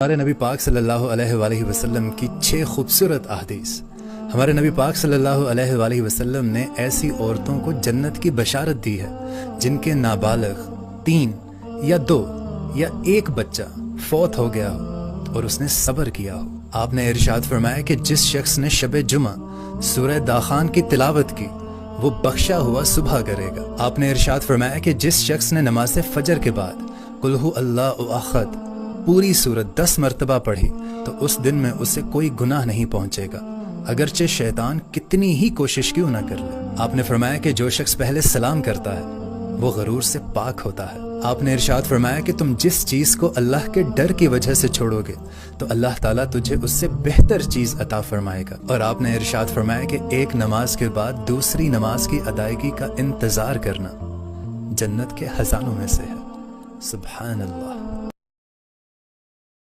हमारे नबी पाक सल्लल्लाहु अलैहि वसल्लम की 6 खूबसूरत अहदीस। हमारे नबी पाक सल्लल्लाहु अलैहि वसल्लम ने ऐसी औरतों को जन्नत की बशारत दी है जिनके नाबालिग 3 या 2 या 1 बच्चा फौत हो गया हो और उसने सब्र किया हो। आपने इरशाद फरमाया कि जिस शख्स ने शबे जुमा सूरह दाखान की तिलावत की वो बख्शा हुआ सुबह करेगा। आपने इरशाद फरमाया कि जिस शख्स ने नमाज फजर के बाद कुल हु अल्लाहु अहद पूरी सूरत 10 मरतबा पढ़ी तो उस दिन में उसे कोई गुनाह नहीं पहुंचेगा, अगरचे शैतान कितनी ही कोशिश क्यों ना कर ले। आपने फरमाया कि जो शख्स पहले सलाम करता है वो गरूर से पाक होता है। आपने इरशाद फरमाया कि तुम जिस चीज को अल्लाह के डर की वजह से छोड़ोगे तो अल्लाह ताला तुझे उससे बेहतर चीज अता फरमाएगा। और आपने इरशाद फरमाया कि एक नमाज के बाद दूसरी नमाज की अदायगी का इंतजार करना जन्नत के खजानों में से है। सुभान अल्लाह।